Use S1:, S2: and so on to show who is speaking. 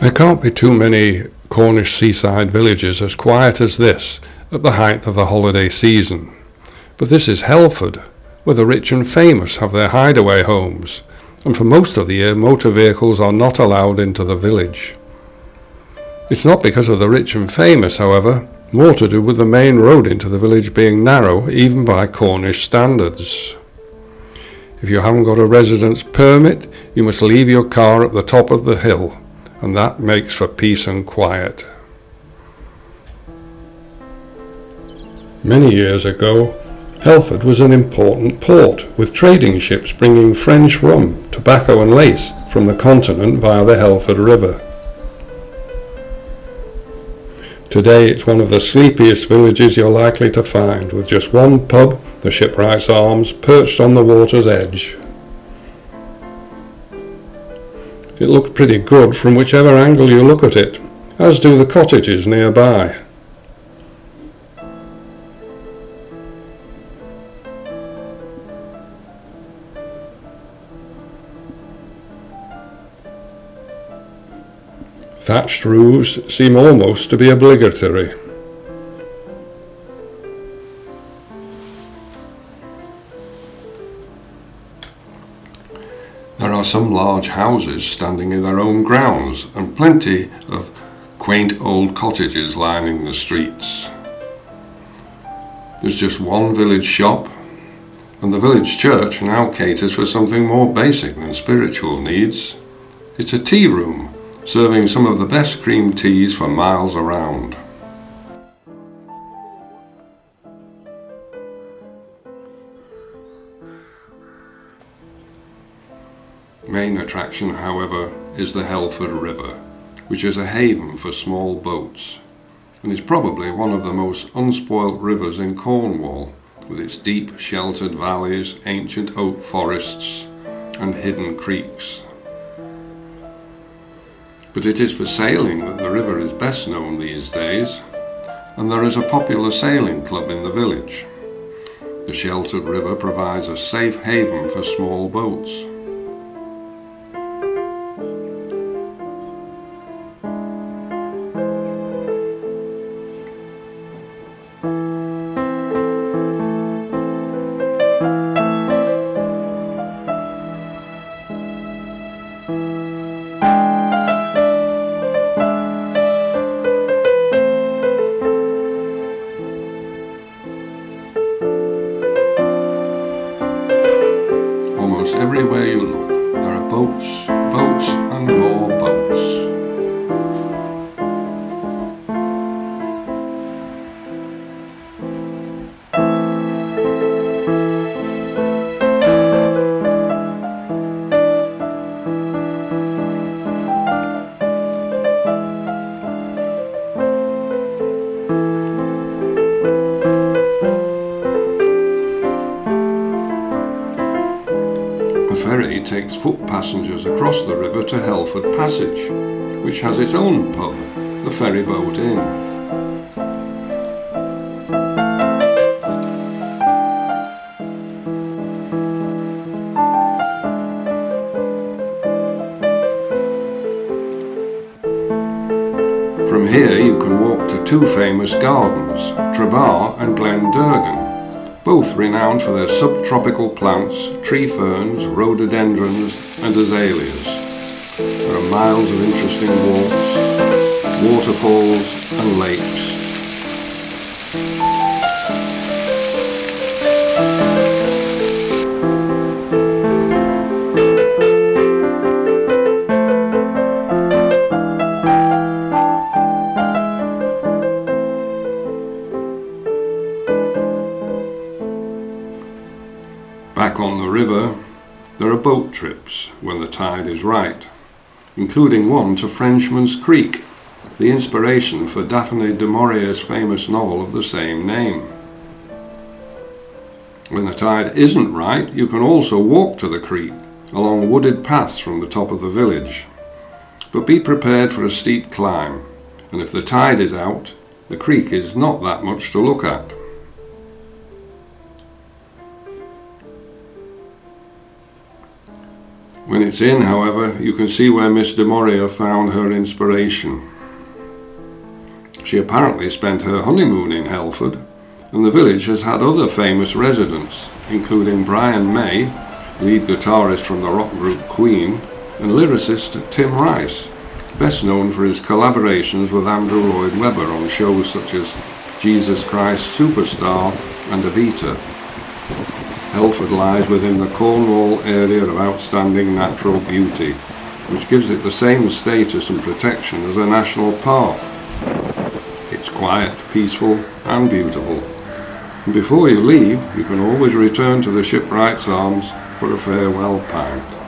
S1: There can't be too many Cornish seaside villages as quiet as this at the height of the holiday season. But this is Helford, where the rich and famous have their hideaway homes, and for most of the year motor vehicles are not allowed into the village. It's not because of the rich and famous, however, more to do with the main road into the village being narrow even by Cornish standards. If you haven't got a residence permit, you must leave your car at the top of the hill, and that makes for peace and quiet. Many years ago, Helford was an important port, with trading ships bringing French rum, tobacco and lace from the continent via the Helford River. Today it's one of the sleepiest villages you're likely to find, with just one pub, the Shipwright's Arms, perched on the water's edge. It looks pretty good from whichever angle you look at it, as do the cottages nearby. Thatched roofs seem almost to be obligatory. There are some large houses standing in their own grounds and plenty of quaint old cottages lining the streets. There's just one village shop, and the village church now caters for something more basic than spiritual needs. It's a tea room, serving some of the best cream teas for miles around. Main attraction, however, is the Helford River, which is a haven for small boats, and is probably one of the most unspoilt rivers in Cornwall, with its deep sheltered valleys, ancient oak forests and hidden creeks. But it is for sailing that the river is best known these days, and there is a popular sailing club in the village. The sheltered river provides a safe haven for small boats. Everywhere you look, there are boats, boats and more boats. The ferry takes foot passengers across the river to Helford Passage, which has its own pub, the Ferry Boat Inn. From here you can walk to two famous gardens, Trebar and Glen Durgan, both renowned for their subtropical plants, tree ferns, rhododendrons and azaleas. There are miles of interesting walks, waterfalls and lakes. Back on the river, there are boat trips when the tide is right, including one to Frenchman's Creek, the inspiration for Daphne du Maurier's famous novel of the same name. When the tide isn't right, you can also walk to the creek along wooded paths from the top of the village. But be prepared for a steep climb, and if the tide is out, the creek is not that much to look at. When it's in, however, you can see where Miss de Moria found her inspiration. She apparently spent her honeymoon in Helford, and the village has had other famous residents, including Brian May, lead guitarist from the rock group Queen, and lyricist Tim Rice, best known for his collaborations with Andrew Lloyd Webber on shows such as Jesus Christ Superstar and Evita. Helford lies within the Cornwall area of outstanding natural beauty, which gives it the same status and protection as a national park. It's quiet, peaceful and beautiful. And before you leave, you can always return to the Shipwright's Arms for a farewell pint.